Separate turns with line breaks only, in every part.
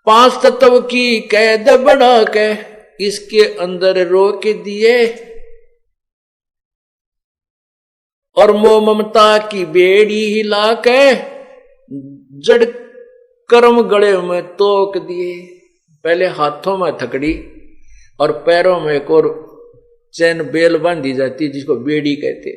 पांच तत्व की कैद बना के इसके अंदर रोक दिए, और मोह ममता की बेड़ी हिला के जड़ कर्म गले में तोक दिए। पहले हाथों में थकड़ी और पैरों में एक और चैन बेल बांधी जाती जिसको बेड़ी कहते,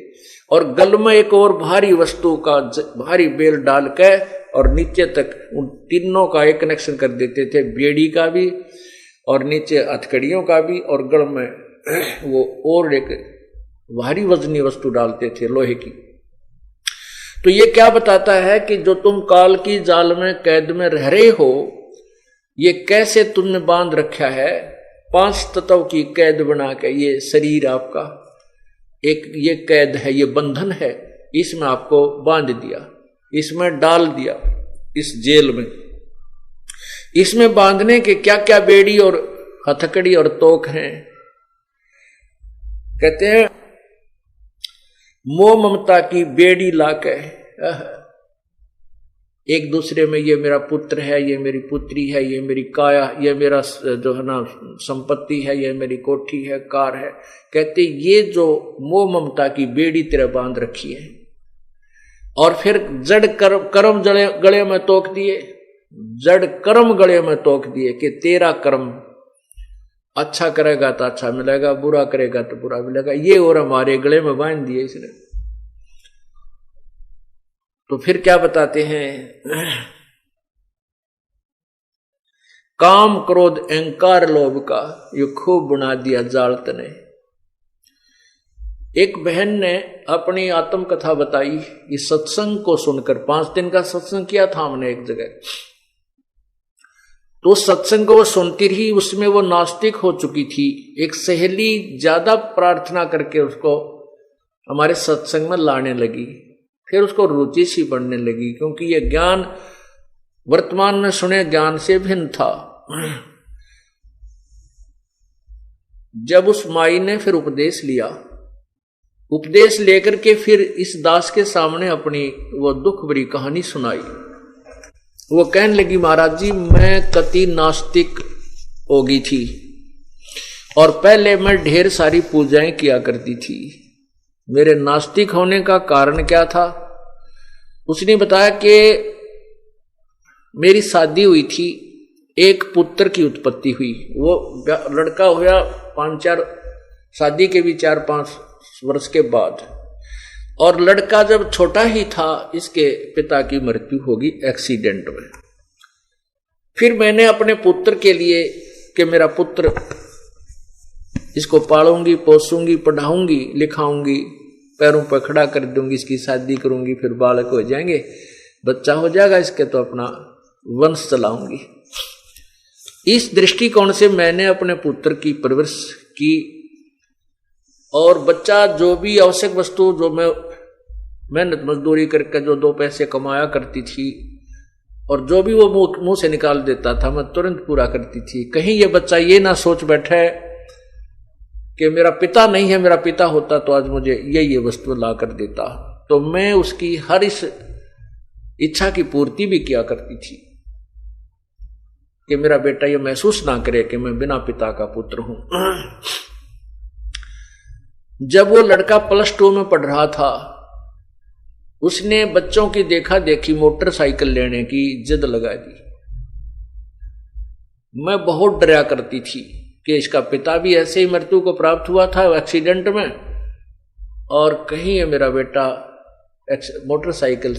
और गल में एक और भारी वस्तु का भारी बेल डाल के और नीचे तक उन तीनों का एक कनेक्शन कर देते थे, बेड़ी का भी और नीचे हथकड़ियों का भी, और गल में वो और एक भारी वजनी वस्तु डालते थे लोहे की। तो ये क्या बताता है कि जो तुम काल की जाल में कैद में रह रहे हो, ये कैसे तुमने बांध रखा है, पांच तत्व की कैद बना के। ये शरीर आपका एक ये कैद है, ये बंधन है, इसमें आपको बांध दिया, इसमें डाल दिया, इस जेल में। इसमें बांधने के क्या क्या बेड़ी और हथकड़ी और तोक हैं। कहते हैं मोह ममता की बेड़ी लाके एक दूसरे में, ये मेरा पुत्र है, ये मेरी पुत्री है, ये मेरी काया, ये मेरा जो है ना संपत्ति है, ये मेरी कोठी है, कार है। कहते ये जो मोह ममता की बेड़ी तेरे बांध रखी है, और फिर जड़ कर्म गले में तोक दिए, जड़ कर्म गले में तोक दिए कि तेरा कर्म अच्छा करेगा तो अच्छा मिलेगा, बुरा करेगा तो बुरा मिलेगा। ये और हमारे गले में बांध दिए इसने। तो फिर क्या बताते हैं, काम क्रोध अहंकार लोभ का ये खूब बुना दिया जाल तने। एक बहन ने अपनी आत्मकथा बताई, इस सत्संग को सुनकर। 5 दिन का सत्संग किया था हमने एक जगह, तो सत्संग को वो सुनती रही, उसमें वो नास्तिक हो चुकी थी। एक सहेली ज्यादा प्रार्थना करके उसको हमारे सत्संग में लाने लगी, फिर उसको रुचि सी बढ़ने लगी, क्योंकि ये ज्ञान वर्तमान में सुने ज्ञान से भिन्न था। जब उस माई ने फिर उपदेश लिया, उपदेश लेकर के फिर इस दास के सामने अपनी वो दुख भरी कहानी सुनाई। वो कहने लगी, महाराज जी मैं कति नास्तिक हो गई थी, और पहले मैं ढेर सारी पूजाएं किया करती थी। मेरे नास्तिक होने का कारण क्या था? उसने बताया कि मेरी शादी हुई थी, एक पुत्र की उत्पत्ति हुई। वो लड़का हुआ 5-4 शादी के भी 4-5 वर्ष के बाद, और लड़का जब छोटा ही था इसके पिता की मृत्यु होगी एक्सीडेंट में। फिर मैंने अपने पुत्र के लिए कि मेरा पुत्र, इसको पालूंगी, पोसूंगी, पढ़ाऊंगी, लिखाऊंगी, पैरों पर खड़ा कर दूंगी, इसकी शादी करूंगी, फिर बालक हो जाएंगे, बच्चा हो जाएगा इसके, तो अपना वंश चलाऊंगी। इस दृष्टिकोण से मैंने अपने पुत्र की परवरिश की, और बच्चा जो भी आवश्यक वस्तु जो मैं मेहनत मजदूरी करके जो 2 पैसे कमाया करती थी, और जो भी वो मुंह से निकाल देता था मैं तुरंत पूरा करती थी। कहीं ये बच्चा ये ना सोच बैठे कि मेरा पिता नहीं है, मेरा पिता होता तो आज मुझे ये वस्तु ला कर देता। तो मैं उसकी हर इस इच्छा की पूर्ति भी किया करती थी कि मेरा बेटा ये महसूस ना करे कि मैं बिना पिता का पुत्र हूं। जब वो लड़का +2 में पढ़ रहा था, उसने बच्चों की देखा देखी मोटरसाइकिल लेने की जिद लगा दी। मैं बहुत डरा करती थी कि इसका पिता भी ऐसे ही मृत्यु को प्राप्त हुआ था एक्सीडेंट में, और कहीं ये मेरा बेटा मोटरसाइकिल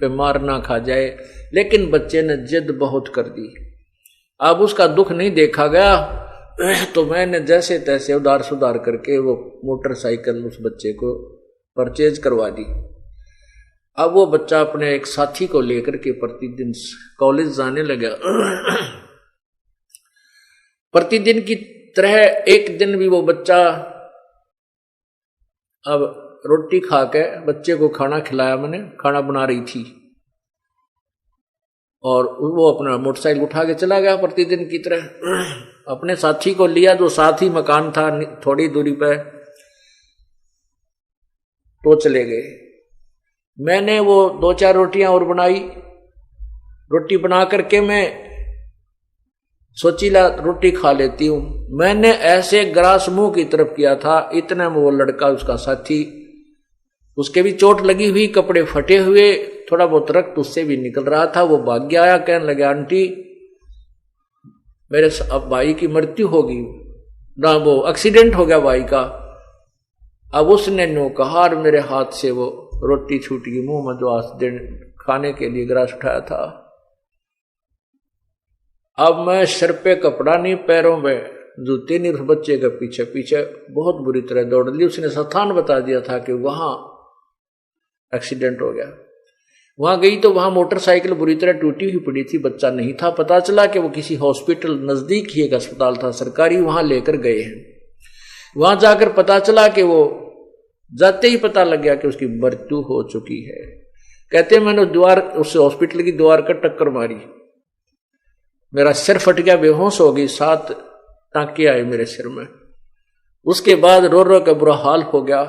पे मार ना खा जाए। लेकिन बच्चे ने जिद बहुत कर दी। अब उसका दुख नहीं देखा गया, तो मैंने जैसे तैसे उधार सुधार करके वो मोटरसाइकिल उस बच्चे को परचेज करवा दी। अब वो बच्चा अपने एक साथी को लेकर के प्रतिदिन कॉलेज जाने लगा। प्रतिदिन की तरह एक दिन भी वो बच्चा अब रोटी खा के बच्चे को खाना खिलाया, मैंने खाना बना रही थी, और वो अपना मोटरसाइकिल उठा के चला गया प्रतिदिन की तरह। अपने साथी को लिया जो साथ ही मकान था थोड़ी दूरी पे, तो चले गए। मैंने वो 2-4 रोटियां और बनाई। रोटी बना करके मैं सोचीला रोटी खा लेती हूं। मैंने ऐसे ग्रास मुंह की तरफ किया था, इतने में वो लड़का उसका साथी, उसके भी चोट लगी हुई, कपड़े फटे हुए, थोड़ा बहुत रक्त उससे भी निकल रहा था। वो भाग गया, आया, कहने लगे आंटी मेरे अब भाई की मृत्यु होगी ना, वो एक्सीडेंट हो गया भाई का। अब उसने नो कहा और मेरे हाथ से वो रोटी छूट गई मुंह में, जो आज दिन खाने के लिए ग्रास उठाया था। अब मैं सिर पे कपड़ा नहीं, पैरों में जूते नहीं, उस बच्चे के पीछे पीछे बहुत बुरी तरह दौड़ ली। उसने स्थान बता दिया था कि वहां एक्सीडेंट हो गया। वहां गई तो वहां मोटरसाइकिल बुरी तरह टूटी हुई पड़ी थी, बच्चा नहीं था। पता चला कि वो किसी हॉस्पिटल, नजदीक ही एक अस्पताल था सरकारी, वहां लेकर गए हैं। वहां जाकर पता चला कि वो जाते ही पता लग गया कि उसकी मृत्यु हो चुकी है। कहते मैंने उस हॉस्पिटल की द्वार का टक्कर मारी, मेरा सिर फट गया, बेहोश हो गई, 7 टांके आए मेरे सिर में। उसके बाद रो रो का बुरा हाल हो गया।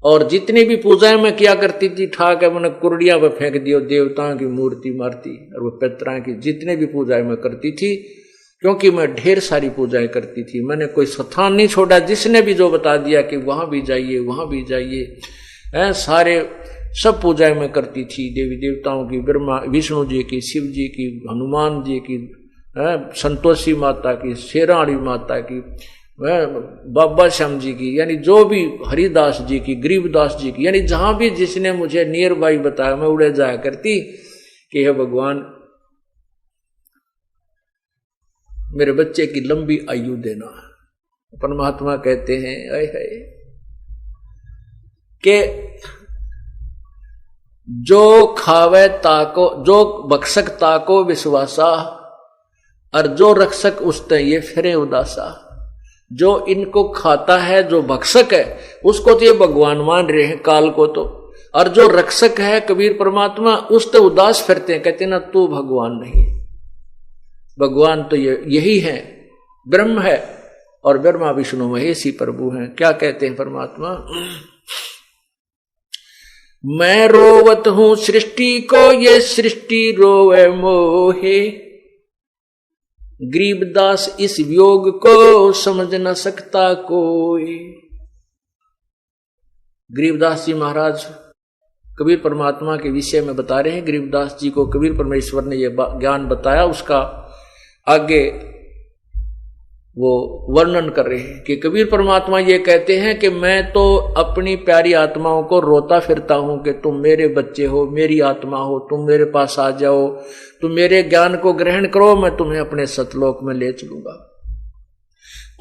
और जितनी भी पूजाएं मैं किया करती थी, ठाक है मैंने कुर्डिया पर फेंक दियो, देवताओं की मूर्ति मारती, और वो पितरों की जितने भी पूजाएं मैं करती थी, क्योंकि मैं ढेर सारी पूजाएं करती थी, मैंने कोई स्थान नहीं छोड़ा। जिसने भी जो बता दिया कि वहां भी जाइए, वहां भी जाइए, सारे सब पूजाएं मैं करती थी, देवी देवताओं की, ब्रह्मा विष्णु जी की, शिव जी की, हनुमान जी की, संतोषी माता की, शेराणी माता की, बाबा श्याम जी की, यानी जो भी हरिदास जी की, गरीबदास जी की, यानी जहां भी जिसने मुझे नियर बाई बताया मैं उड़े जाया करती कि हे भगवान मेरे बच्चे की लंबी आयु देना। परमात्मा कहते हैं कि जो खावे ताको, जो बख्शक ताको विश्वासा, और जो रक्षक उसते ये फिरे उदासा। जो इनको खाता है, जो भक्षक है, उसको तो ये भगवान मान रहे हैं काल को तो, और जो रक्षक है कबीर परमात्मा, उसते उदास फिरते हैं, कहते ना तू भगवान नहीं। भगवान तो यही है, ब्रह्म है, और ब्रह्मा विष्णु महेश ही प्रभु हैं। क्या कहते हैं परमात्मा, मैं रोवत हूं सृष्टि को, ये सृष्टि रोवे मोहे, गरीबदास इस वियोग को समझ न सकता कोई। गरीबदास जी महाराज कबीर परमात्मा के विषय में बता रहे हैं। गरीबदास जी को कबीर परमेश्वर ने यह ज्ञान बताया, उसका आगे वो वर्णन कर रहे हैं कि कबीर परमात्मा ये कहते हैं कि मैं तो अपनी प्यारी आत्माओं को रोता फिरता हूं कि तुम मेरे बच्चे हो, मेरी आत्मा हो, तुम मेरे पास आ जाओ, तुम मेरे ज्ञान को ग्रहण करो, मैं तुम्हें अपने सतलोक में ले चलूंगा।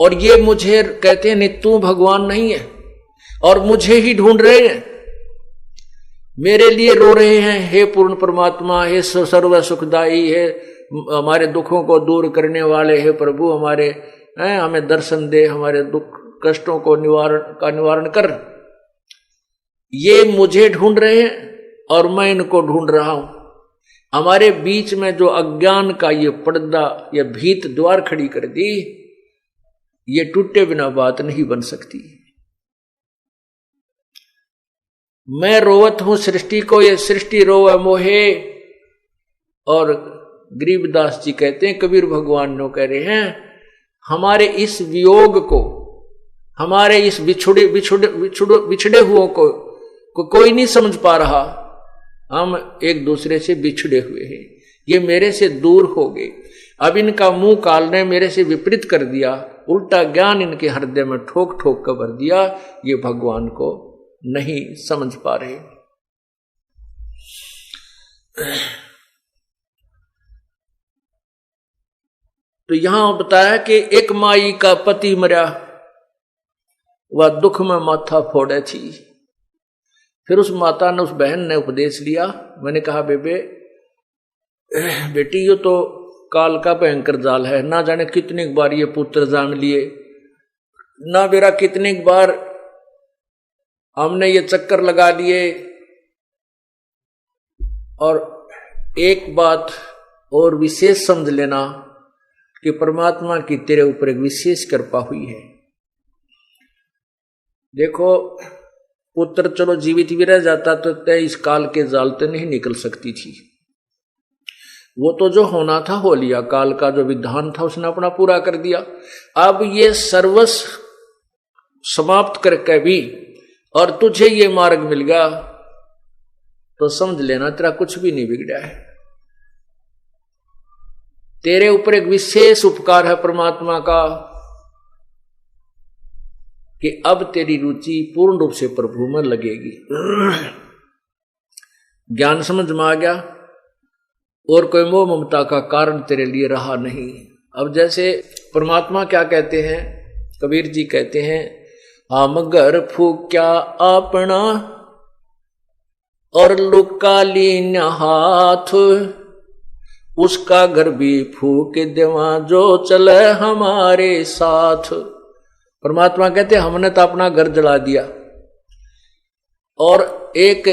और ये मुझे कहते हैं नहीं तू भगवान नहीं है, और मुझे ही ढूंढ रहे हैं, मेरे लिए रो रहे हैं, हे पूर्ण परमात्मा, हे सर्व सुखदाई, हे हमारे दुखों को दूर करने वाले, हे प्रभु हमारे हमें दर्शन दे, हमारे दुख कष्टों को निवारण कर। ये मुझे ढूंढ रहे हैं और मैं इनको ढूंढ रहा हूं। हमारे बीच में जो अज्ञान का ये पर्दा, ये भीत द्वार खड़ी कर दी, ये टूटे बिना बात नहीं बन सकती। मैं रोवत हूं सृष्टि को, ये सृष्टि रोवे मोहे। और गरीबदास जी कहते हैं, कबीर भगवान नो कह रहे हैं, हमारे इस वियोग को, हमारे इस बिछड़े हुओं को कोई नहीं समझ पा रहा। हम एक दूसरे से बिछड़े हुए हैं, ये मेरे से दूर हो गए। अब इनका मुंह काल ने मेरे से विपरीत कर दिया, उल्टा ज्ञान इनके हृदय में ठोक ठोक कर भर दिया, ये भगवान को नहीं समझ पा रहे। तो यहां बताया कि एक माई का पति मरा, वह दुख में माथा फोड़े थी। फिर उस माता ने, उस बहन ने उपदेश लिया। मैंने कहा बेटी ये तो काल का भयंकर जाल है, ना जाने कितनी बार ये पुत्र जान लिए, ना बेरा कितनी बार हमने ये चक्कर लगा लिए। और एक बात और विशेष समझ लेना कि परमात्मा की तेरे ऊपर एक विशेष कृपा हुई है। देखो पुत्र चलो जीवित भी रह जाता तो तय इस काल के जाल तो नहीं निकल सकती थी, वो तो जो होना था हो लिया, काल का जो विधान था उसने अपना पूरा कर दिया। अब ये सर्वस्व समाप्त करके भी और तुझे ये मार्ग मिल गया तो समझ लेना तेरा कुछ भी नहीं बिगड़ा है। तेरे ऊपर एक विशेष उपकार है परमात्मा का कि अब तेरी रुचि पूर्ण रूप से प्रभु में लगेगी। ज्ञान समझ में आ गया और कोई मोह ममता का कारण तेरे लिए रहा नहीं। अब जैसे परमात्मा क्या कहते हैं, कबीर जी कहते हैं, हम घर फूक्या अपना और लुका लीन हाथ, उसका घर भी फूक देवा जो चले हमारे साथ। परमात्मा कहते हमने तो अपना घर जला दिया और एक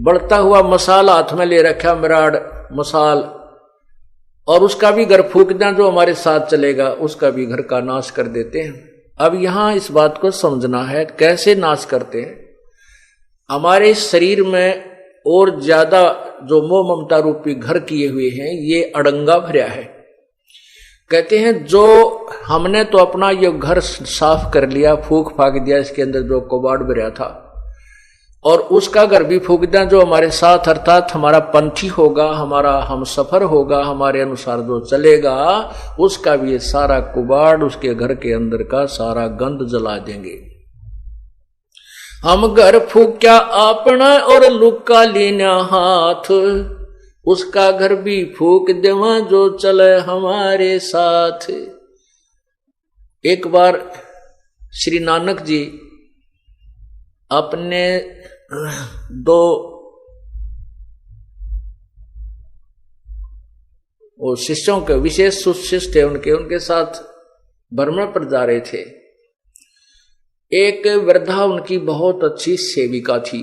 बढ़ता हुआ मसाल हाथ में ले रखा, मिराड मसाल, और उसका भी घर फूक दें जो हमारे साथ चलेगा, उसका भी घर का नाश कर देते हैं। अब यहां इस बात को समझना है कैसे नाश करते हैं। हमारे शरीर में और ज्यादा जो मोह ममता रूपी घर किए हुए हैं ये अड़ंगा भरा है। कहते हैं जो हमने तो अपना ये घर साफ कर लिया, फूक फाक दिया, इसके अंदर जो कबाड़ भरा था, और उसका घर भी फूक दिया जो हमारे साथ अर्थात हमारा पंथी होगा, हमारा हम सफर होगा, हमारे अनुसार जो चलेगा, उसका भी ये सारा कबाड़, उसके घर के अंदर का सारा गंद जला देंगे। हम घर फूक्या अपना और लुका लेना हाथ, उसका घर भी फूक देवा जो चले हमारे साथ। एक बार श्री नानक जी अपने दो शिष्यों के, विशेष शिष्य थे उनके साथ भ्रमण पर जा रहे थे। एक वृद्धा उनकी बहुत अच्छी सेविका थी,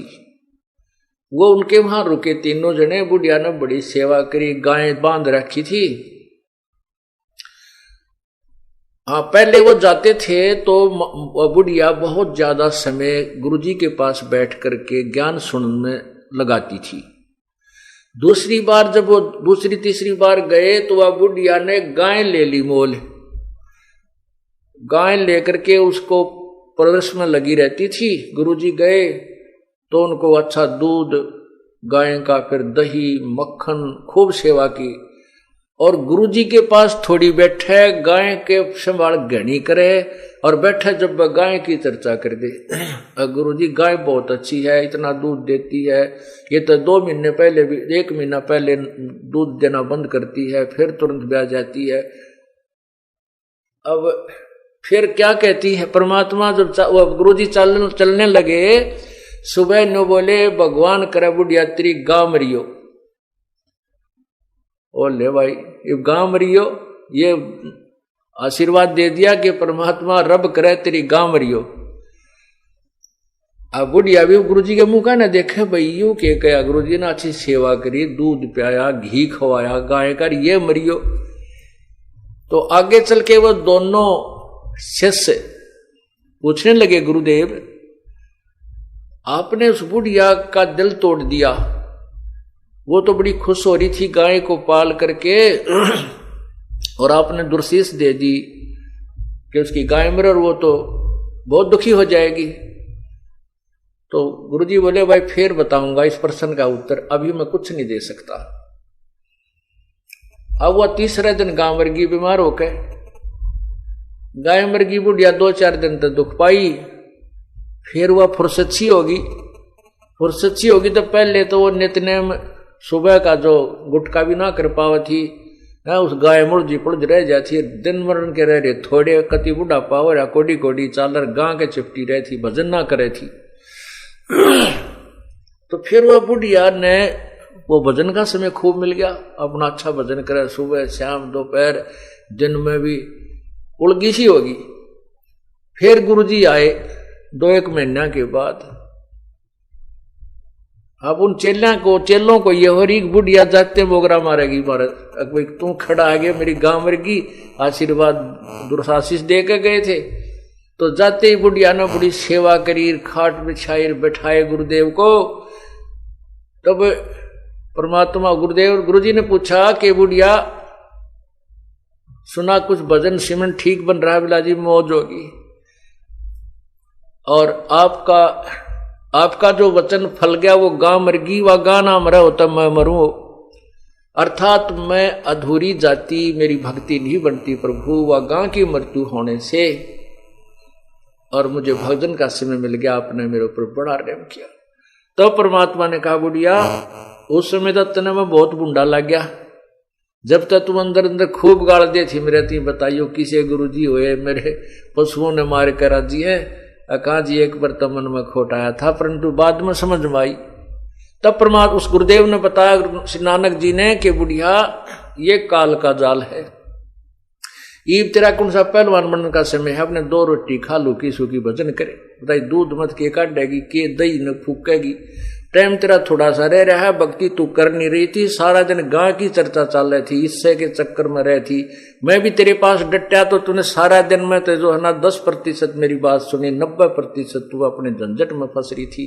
वो उनके वहां रुके, तीनों जने। बुढ़िया ने बड़ी सेवा करी, गायें बांध रखी थी। हाँ, पहले वो जाते थे तो बुढ़िया बहुत ज्यादा समय गुरुजी के पास बैठ करके ज्ञान सुनने में लगाती थी। दूसरी बार जब वो दूसरी तीसरी बार गए तो वह बुढ़िया ने गाय ले ली मोल। गाय लेकर के उसको परवरिश में लगी रहती थी। गुरुजी गए तो उनको अच्छा दूध, गाय का, फिर दही मक्खन, खूब सेवा की। और गुरुजी के पास थोड़ी बैठे, गाय के संभाल घनी करे और बैठे जब गाय की चर्चा कर दे। गुरुजी गाय बहुत अच्छी है, इतना दूध देती है, ये तो 2 महीने पहले भी, 1 महीना पहले दूध देना बंद करती है, फिर तुरंत ब्याह जाती है। अब फिर क्या कहती है परमात्मा, जब गुरुजी चलने लगे, सुबह न बोले भगवान करे बुढ़िया तेरी गांव मरियो। ओ ले भाई, ये गांव मरियो, ये आशीर्वाद दे दिया कि परमात्मा रब करे तेरी गांव मरियो। अब बुढ़िया भी गुरुजी के मुंह का ना देखे, भाई यूं के कया, गुरुजी ने अच्छी सेवा करी, दूध पियाया, घी खवाया, गाय का, ये मरियो। तो आगे चल के वो दोनों शिष्य पूछने लगे, गुरुदेव आपने उस बुढ़िया का दिल तोड़ दिया, वो तो बड़ी खुश हो रही थी गाय को पाल करके, और आपने दुर्शीष दे दी कि उसकी गाय मरे और वो तो बहुत दुखी हो जाएगी। तो गुरुजी बोले भाई फिर बताऊंगा इस प्रश्न का उत्तर, अभी मैं कुछ नहीं दे सकता। अब वह तीसरे दिन गांव वर्गी बीमार होकर गाय मर गई। बुढ़िया 2-4 दिन तक दुख पाई, फिर वह फुर्सत होगी तो पहले तो वो नित्यनेम सुबह का जो गुटका भी ना कर पावा थी, उस गाय मुर्जी पुड़ रह जाती, दिन मरण के रह रहे, थोड़े कति बुढ़ा पावर या कोडी कोडी चालर गां के चिपटी रही थी, भजन ना करे थी। तो फिर वह बुढ़िया ने, वो भजन का समय खूब मिल गया, अपना अच्छा भजन करे, सुबह शाम दोपहर दिन में भी उलगी सी होगी। फिर गुरुजी आए 2-1 महीना के बाद। अब उन चेलों को ये हो रही बुढ़िया जाते बोगरा मारेगी महाराज, तू खड़ा आ गया मेरी गांव वर्गी, आशीर्वाद दुर्शाशीष दे के गए थे। तो जाते ही बुढ़िया ने बड़ी सेवा करी, खाट बिछाई, बैठाए गुरुदेव को। तब परमात्मा गुरुजी ने पूछा कि बुढ़िया सुना कुछ भजन सिमरन ठीक बन रहा है, बिलाजी मौज होगी, और आपका जो वचन फल गया वो गां मरगी, व गां ना मरा होता मैं मरूं, अर्थात मैं अधूरी जाति, मेरी भक्ति नहीं बनती प्रभु व गां की मृत्यु होने से, और मुझे भजन का समय मिल गया, आपने मेरे ऊपर बड़ा रहम किया। तो परमात्मा ने कहा बुढ़िया उस समय तक तने मैं बहुत बुंडा लग गया, जब तक तुम अंदर अंदर खूब गाल दे थी मेरे, ती बताइयो किसे गुरुजी हुए, मेरे पशुओं ने मार कर राजी है, कहा जी एक बार तो मन में खोट आया था, परंतु बाद में समझ में आई। तब परमात्मा उस गुरुदेव ने बताया श्री नानक जी ने कि बुढ़िया ये काल का जाल है, ईब तेरा कौन सा पहलवान बनने का समय है, अपने 2 रोटी खा लू की सूखी भजन करे, बताई दूध मत के काटेगी, के दही न फूकेगी, टाइम तेरा थोड़ा सा रह रहा है, भक्ति तू कर नहीं रही थी, सारा दिन गां की चर्चा चल रही थी, इससे के चक्कर में रह थी, मैं भी तेरे पास डटा तो तूने सारा दिन में तो जो है ना 10% मेरी बात सुनी, 90% तू अपने झंझट में फंस रही थी।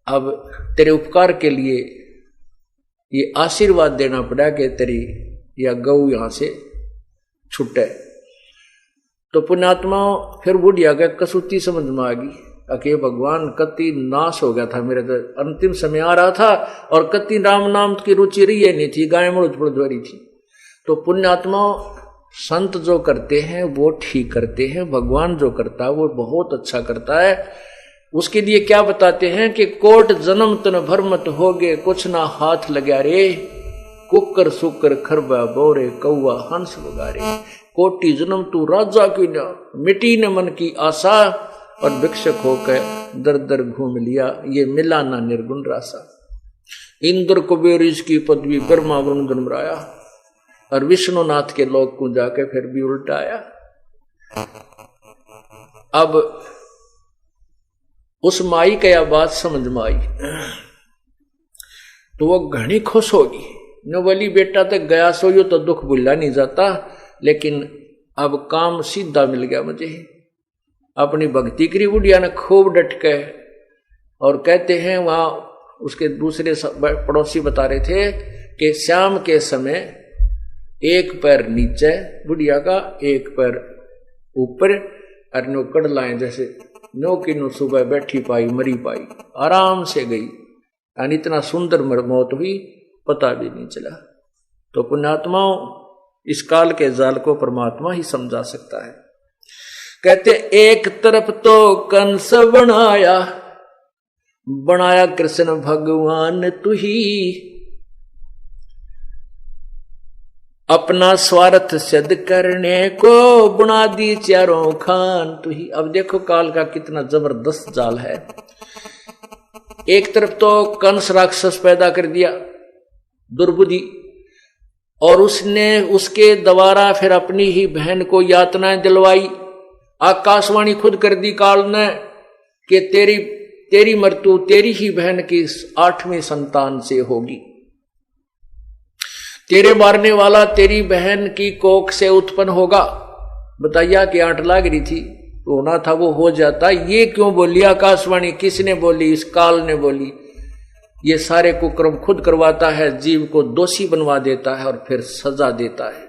अब तेरे उपकार के लिए ये आशीर्वाद देना पड़ा कि तेरी या गौ यहां से छूटे। तो पुण्यात्मा फिर बुढ़िया का कसूती समझ में आ गई, अके भगवान कति नाश हो गया था, मेरे तो अंतिम समय आ रहा था और कति राम नाम की रुचि रही नहीं थी, गाय मुड़ रही थी। तो पुण्यात्मा संत जो करते हैं वो ठीक करते हैं, भगवान जो करता है वो बहुत अच्छा करता है। उसके लिए क्या बताते हैं कि कोट जन्म तन भर मत होगे, कुछ ना हाथ लगा रे, कुकर सुकर खरबा बोरे कौआ हंस वगारे, कोटि जन्म तू राजा की न मिटी न मन की आशा, और भिक्षक होकर दर दर घूम लिया, ये मिला ना निर्गुण रासा। इंद्र कुबेर इसकी पदवी ब्रह्मा वरुण जन्मराया, और विष्णुनाथ के लोक को जाके फिर भी उल्टा आया। अब उस माई का यह बात समझ में आई तो वो घनी खुश होगी, नवली बेटा तक गया सोयो तो दुख भुला नहीं जाता, लेकिन अब काम सीधा मिल गया मुझे। अपनी भक्ति की बुढ़िया ने खूब डट के, और कहते हैं वहां उसके दूसरे पड़ोसी बता रहे थे कि शाम के समय एक पैर नीचे बुढ़िया का, एक पैर ऊपर, और नो कड़लाएं जैसे नो की नो सुबह बैठी पाई मरी पाई, आराम से गई, यानी इतना सुंदर मौत हुई पता भी नहीं चला। तो पुण्यात्माओं इस काल के जाल को परमात्मा ही समझा सकता है। कहते एक तरफ तो कंस बनाया कृष्ण भगवान तू ही, अपना स्वार्थ सिद्ध करने को बना दी चारों खान तू ही। अब देखो काल का कितना जबरदस्त जाल है। एक तरफ तो कंस राक्षस पैदा कर दिया दुर्बुद्धि, और उसने उसके द्वारा फिर अपनी ही बहन को यातनाएं दिलवाई। आकाशवाणी खुद कर दी काल ने कि तेरी मृत्यु तेरी ही बहन की 8वीं संतान से होगी, तेरे मारने वाला तेरी बहन की कोख से उत्पन्न होगा। बताइया कि 8 लाग रही थी, होना था वो हो जाता। ये क्यों बोली आकाशवाणी? किसने बोली? इस काल ने बोली। ये सारे कुकर्म खुद करवाता है, जीव को दोषी बनवा देता है और फिर सजा देता है।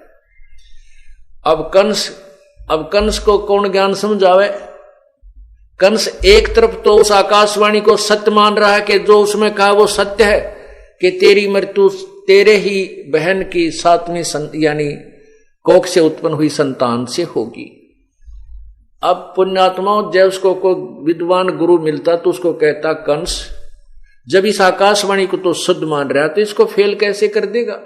अब कंस को कौन ज्ञान समझावे? कंस एक तरफ तो उस आकाशवाणी को सत्य मान रहा है कि जो उसमें कहा वो सत्य है कि तेरी मृत्यु तेरे ही बहन की 7वीं यानी कोख से उत्पन्न हुई संतान से होगी। अब पुण्यात्माओं जब उसको कोई विद्वान गुरु मिलता तो उसको कहता कंस जब इस आकाशवाणी को तो शुद्ध मान रहा है तो इसको फेल कैसे कर देगा?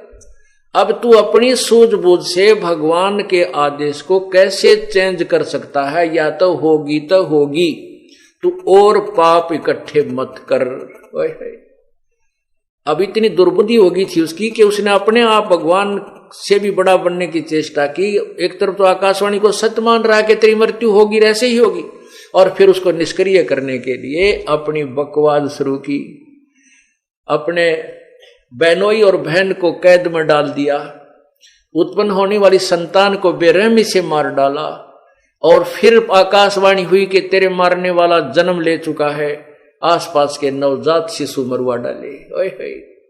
अब तू अपनी सूझबूझ से भगवान के आदेश को कैसे चेंज कर सकता है? या तो होगी तो होगी, तू और पाप इकट्ठे मत कर। अब इतनी दुर्बुद्धि होगी थी उसकी कि उसने अपने आप भगवान से भी बड़ा बनने की चेष्टा की। एक तरफ तो आकाशवाणी को सत्य मान रहा है कि तेरी मृत्यु होगी, ऐसे ही होगी, और फिर उसको निष्क्रिय करने के लिए अपनी बकवास शुरू की। अपने बहनोई और बहन को कैद में डाल दिया, उत्पन्न होने वाली संतान को बेरहमी से मार डाला, और फिर आकाशवाणी हुई कि तेरे मारने वाला जन्म ले चुका है। आसपास के नवजात शिशु मरवा डाले। ओए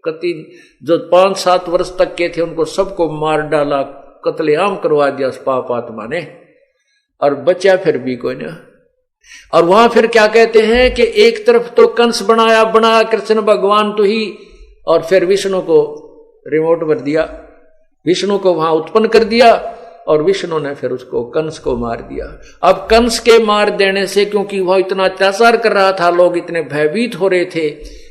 कति जो 5-7 वर्ष तक के थे उनको सबको मार डाला, कत्लेआम करवा दिया उस पाप आत्मा ने, और बचा फिर भी कोई ना। और वहां फिर क्या कहते हैं कि एक तरफ तो कंस बनाया कृष्ण भगवान तो ही, और फिर विष्णु को रिमोट कर दिया, विष्णु को वहां उत्पन्न कर दिया, और विष्णु ने फिर उसको कंस को मार दिया। अब कंस के मार देने से, क्योंकि वह इतना अत्याचार कर रहा था, लोग इतने भयभीत हो रहे थे,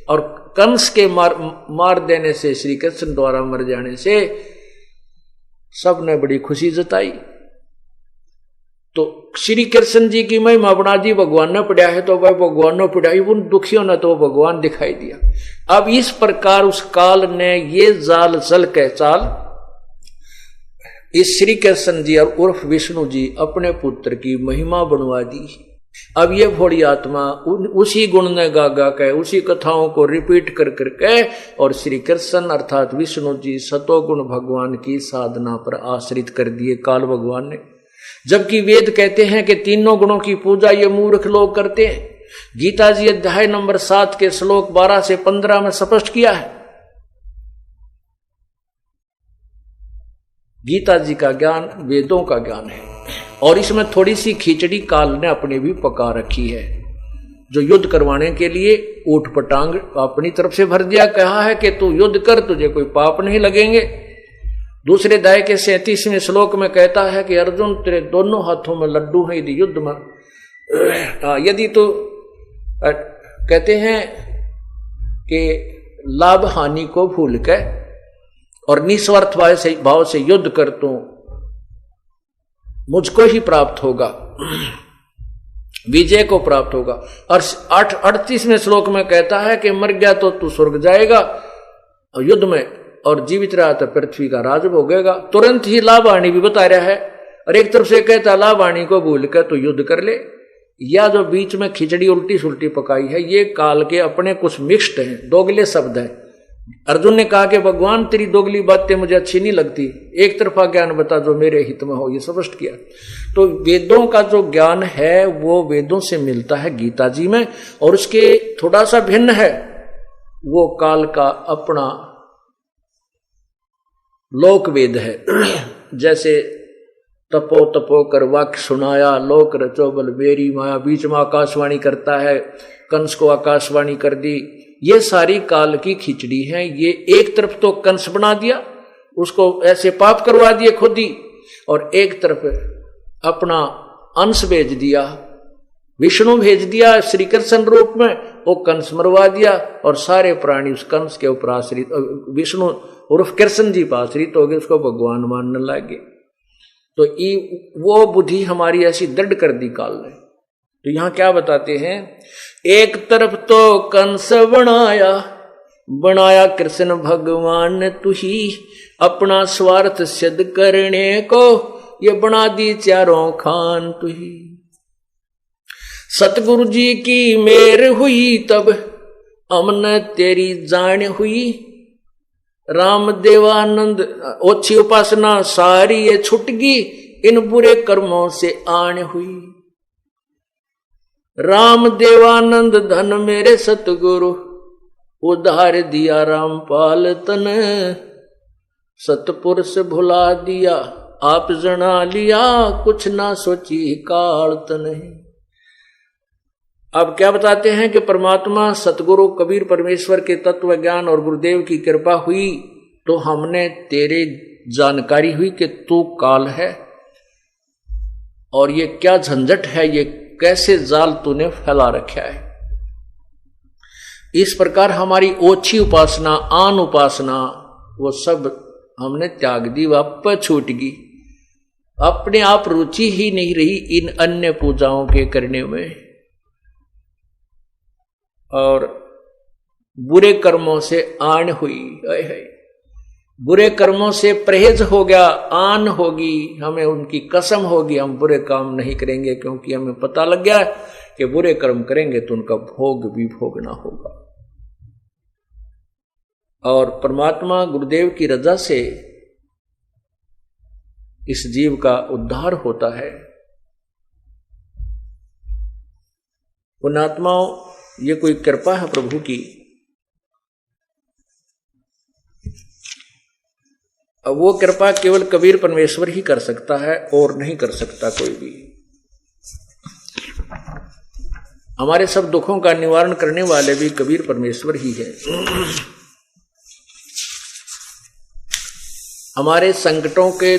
और कंस के मार देने से, श्री कृष्ण द्वारा मर जाने से सबने बड़ी खुशी जताई। तो श्री कृष्ण जी की महिमा बना दी, भगवान ने पढ़ा है तो वह भगवान ने पढ़ाई, उन दुखियों ने तो भगवान दिखाई दिया। अब इस प्रकार उस काल ने ये जाल चल के चाल इस श्री कृष्ण जी और उर्फ विष्णु जी अपने पुत्र की महिमा बनवा दी। अब ये भोली आत्मा उसी गुण ने गा गा के, उसी कथाओं को रिपीट कर करके, और श्री कृष्ण अर्थात विष्णु जी सतोगुण भगवान की साधना पर आश्रित कर दिए काल भगवान ने। जबकि वेद कहते हैं कि तीनों गुणों की पूजा ये मूर्ख लोग करते हैं। गीता जी अध्याय नंबर 7 के श्लोक 12 से 15 में स्पष्ट किया है। गीता जी का ज्ञान वेदों का ज्ञान है, और इसमें थोड़ी सी खिचड़ी काल ने अपने भी पका रखी है, जो युद्ध करवाने के लिए ऊट पटांग अपनी तरफ से भर दिया। कहा है कि तू युद्ध कर, तुझे कोई पाप नहीं लगेंगे। दूसरे अध्याय के 37वें श्लोक में कहता है कि अर्जुन तेरे दोनों हाथों में लड्डू है, यदि युद्ध में यदि तो कहते हैं कि लाभ हानि को भूल के और निस्वार्थ भाव से युद्ध कर तो मुझको ही प्राप्त होगा, विजय को प्राप्त होगा। और 38वें श्लोक में कहता है कि मर गया तो तू स्वर्ग जाएगा युद्ध में, और जीवित रहा तो पृथ्वी का राज भोगेगा। तुरंत ही लाभ हानि भी बता रहा है, और एक तरफ से कहता लाभ हानि को भूल कर तो युद्ध कर ले। या जो बीच में खिचड़ी उल्टी सुल्टी पकाई है, ये काल के अपने कुछ मिक्स्ड हैं, दोगले शब्द हैं। अर्जुन ने कहा कि भगवान तेरी दोगली बातें मुझे अच्छी नहीं लगती, एक तरफा ज्ञान बता जो मेरे हित में हो, ये स्पष्ट किया। तो वेदों का जो ज्ञान है वो वेदों से मिलता है गीता जी में, और उसके थोड़ा सा भिन्न है वो काल का अपना लोक वेद है। जैसे तपो तपो कर वाक्य सुनाया, लोक रचो बल मेरी माया, बीच में आकाशवाणी करता है, कंस को आकाशवाणी कर दी। ये सारी काल की खिचड़ी है। ये एक तरफ तो कंस बना दिया, उसको ऐसे पाप करवा दिए खुद ही, और एक तरफ अपना अंश भेज दिया, विष्णु भेज दिया श्री कृष्ण रूप में, वो कंस मरवा दिया, और सारे प्राणी उस कंस के ऊपर आश्रित, विष्णु उर्फ कृष्ण जी पर आश्रित हो गए, उसको भगवान मानने लगे। तो वो बुद्धि हमारी ऐसी दृढ़ कर दी काल ने। तो यहां क्या बताते हैं, एक तरफ तो कंस बनाया कृष्ण भगवान ने तू ही, अपना स्वार्थ सिद्ध करने को ये बना दी चारों खान तू ही। सतगुरु जी की मेर हुई तब हमने तेरी जान हुई, राम देवानंद ओछी उपासना सारी ये छुटगी, इन बुरे कर्मों से आन हुई। राम देवानंद धन मेरे सतगुरु, उधार दिया रामपाल तन, सतपुरुष भुला दिया आप जना लिया, कुछ ना सोची काल तन। अब क्या बताते हैं कि परमात्मा सतगुरु कबीर परमेश्वर के तत्व ज्ञान और गुरुदेव की कृपा हुई तो हमने तेरे जानकारी हुई कि तू काल है, और ये क्या झंझट है, ये कैसे जाल तूने फैला रखा है। इस प्रकार हमारी ओछी उपासना, आन उपासना, वो सब हमने त्याग दी, वापस छूट गई। अपने आप रुचि ही नहीं रही इन अन्य पूजाओं के करने में, और बुरे कर्मों से आन हुई। बुरे कर्मों से परहेज हो गया, आन होगी, हमें उनकी कसम होगी हम बुरे काम नहीं करेंगे, क्योंकि हमें पता लग गया कि बुरे कर्म करेंगे तो उनका भोग भी भोगना होगा। और परमात्मा गुरुदेव की रजा से इस जीव का उद्धार होता है। पुण्यात्माओं, ये कोई कृपा है प्रभु की। अब वो कृपा केवल कबीर परमेश्वर ही कर सकता है और नहीं कर सकता कोई भी। हमारे सब दुखों का निवारण करने वाले भी कबीर परमेश्वर ही है। हमारे संकटों के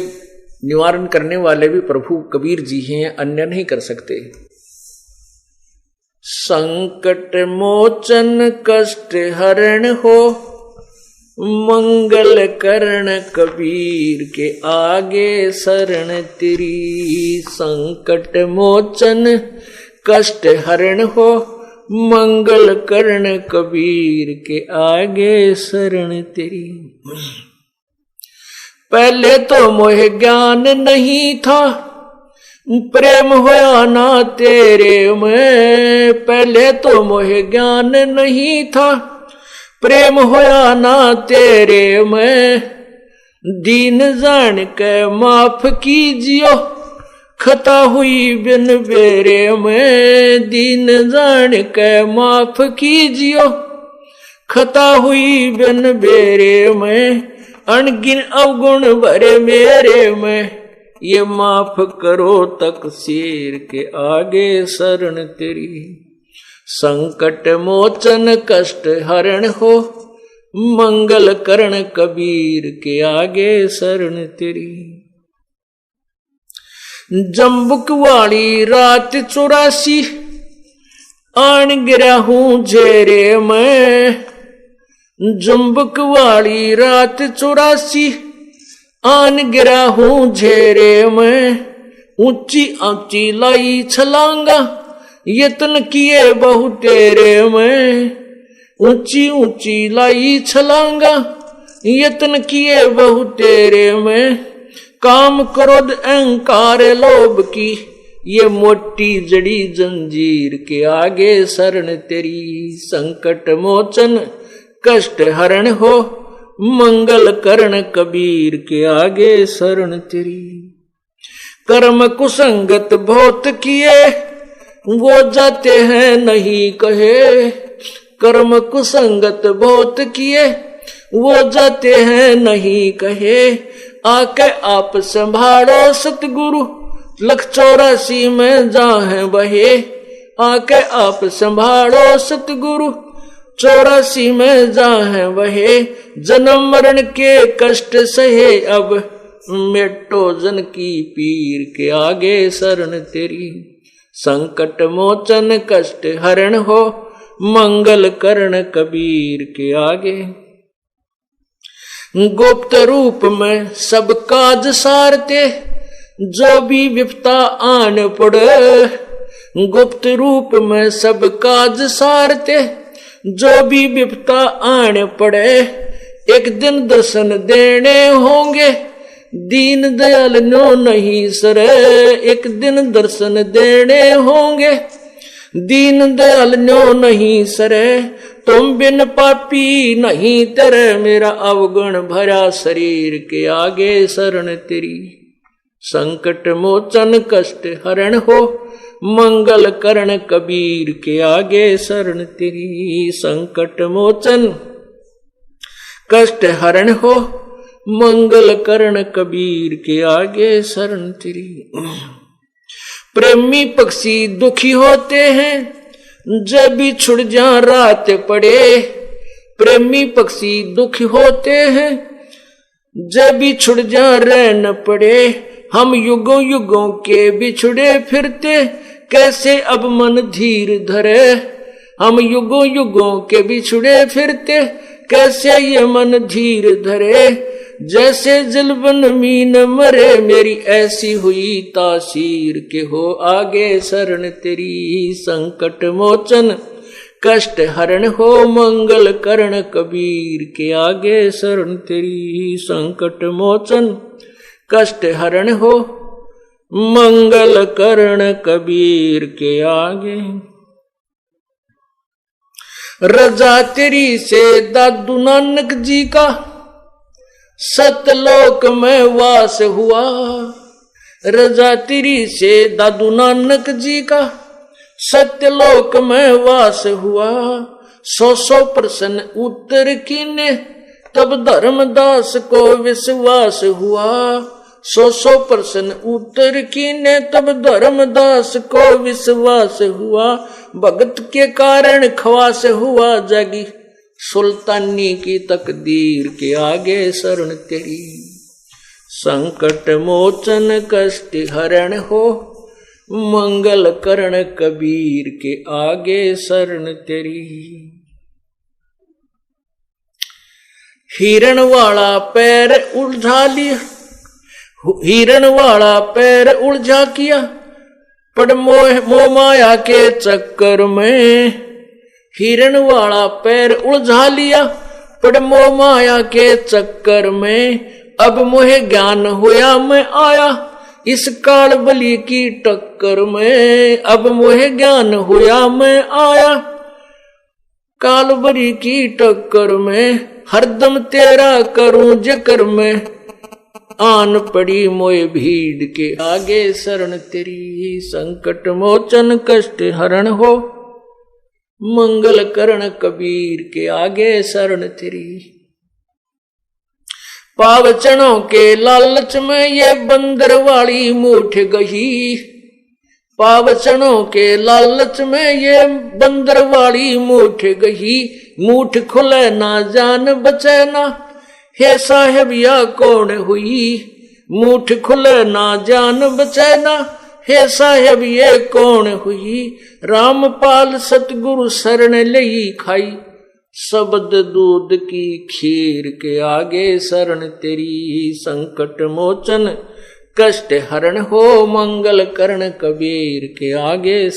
निवारण करने वाले भी प्रभु कबीर जी हैं, अन्य नहीं कर सकते। संकट मोचन कष्ट हरण हो, मंगल करण कबीर के आगे शरण तेरी। संकट मोचन कष्ट हरण हो, मंगल करण कबीर के आगे शरण तेरी। पहले तो मोह ज्ञान नहीं था, प्रेम होया ना तेरे में। पहले तो मोह ज्ञान नहीं था, प्रेम होया ना तेरे में। दीन जान के माफ कीजियो, खता हुई बिन बेरे में। दीन जान के माफ कीजियो, खता हुई बिन बेरे में। अनगिन अवगुण भरे मेरे में, ये माफ करो तकसीर के आगे शरण तेरी। संकट मोचन कष्ट हरण हो, मंगल करण कबीर के आगे शरण तेरी। जम्बुक वाली रात 84 आन गिरा हूं झेरे में। जम्बुक वाली रात 84 आन गिरा हूं झेरे में। ऊंची ऊंची लाई छलांगा, यत्न किए बहु तेरे में। ऊंची ऊंची लाई छलांगा, यत्न किए बहु तेरे में। काम क्रोध अहंकार लोभ की, ये मोटी जड़ी जंजीर के आगे शरण तेरी। संकट मोचन कष्ट हरण हो, मंगल करण कबीर के आगे शरण तेरी। कर्म कुसंगत बहुत किए, वो जाते हैं नहीं कहे। कर्म कुसंगत बहुत किए, वो जाते हैं नहीं कहे। आके आप संभालो सतगुरु, लख 84 में जाहे बहे। आके आप संभालो सतगुरु, 84 में जाहे वहे। जन्म मरण के कष्ट सहे, अब मेटो जन की पीर के आगे शरण तेरी। संकट मोचन कष्ट हरण हो, मंगल करण कबीर के आगे। गुप्त रूप में सब काज सारते, जो भी विपता आन पड़े। गुप्त रूप में सब काज सारते, जो भी विपता आने पड़े। एक दिन दर्शन देने होंगे, दीन दयाल नो नहीं सरे। एक दिन दर्शन देने होंगे, दीन दयाल नो नहीं सरे। तुम बिन पापी नहीं तेरे, मेरा अवगुण भरा शरीर के आगे शरण तेरी। संकट मोचन कष्ट हरण हो, मंगल करण कबीर के आगे शरण तेरी। संकट मोचन कष्ट हरण हो, मंगल करण कबीर के आगे शरण तेरी। प्रेमी पक्षी दुखी होते हैं, जब भी छुड़ जा रात पड़े। प्रेमी पक्षी दुखी होते हैं, जब भी छुड़ जा रह न पड़े। हम युगों युगों के बिछुड़े फिरते, कैसे अब मन धीर धरे। हम युगों युगों के बिछुड़े फिरते, कैसे ये मन धीर धरे। जैसे जलबन मीन मरे, मेरी ऐसी हुई तासीर के हो आगे शरण तेरी। संकट मोचन कष्ट हरण हो, मंगल करण कबीर के आगे शरण तेरी। संकट मोचन कष्ट हरण हो, मंगल करण कबीर के आगे। रजा तेरी से दादू नानक जी का, सतलोक में वास हुआ। रजा तेरी से दादू नानक जी का, सत्यलोक में वास हुआ। 100 प्रश्न उत्तर कीने, तब धर्मदास को विश्वास हुआ, 100% उत्तर कीने तब धर्मदास को विश्वास हुआ। भगत के कारण ख्वास हुआ जागी, सुल्तानी की तकदीर के आगे शरण तेरी। संकट मोचन कष्ट हरण हो, मंगल करण कबीर के आगे शरण तेरी। हिरण वाला पैर उलझा लिया, हिरण वाला पैर उलझा किया, पड़ मोह माया के चक्कर में। हिरण वाला पैर उलझा लिया, पड़ मोह माया के चक्कर में। अब मोहे ज्ञान होया मैं आया, इस काल बलि की टक्कर में। अब मोहे ज्ञान होया मैं आया, काल बलि की टक्कर में। हरदम तेरा करूं जिक्र में, आन पड़ी मोए भीड़ के आगे शरण तेरी। संकट मोचन कष्ट हरण हो, मंगल करण कबीर के आगे शरण तेरी। पावचनों के लालच में ये बंदर वाली मूठ गई, पावचनों के लालच में ये बंदर वाली मूठ गई। मूठ खुले ना जान बचे ना, हे साहेब या कौन हुई। मूठ खुले ना जान बचे ना, हे साहेब ये कौन हुई। रामपाल सतगुरु शरण लई खाई, शब्द दूध की खीर के आगे शरण तेरी। संकट मोचन कष्ट हरण हो, मंगल करण कबीर के आगे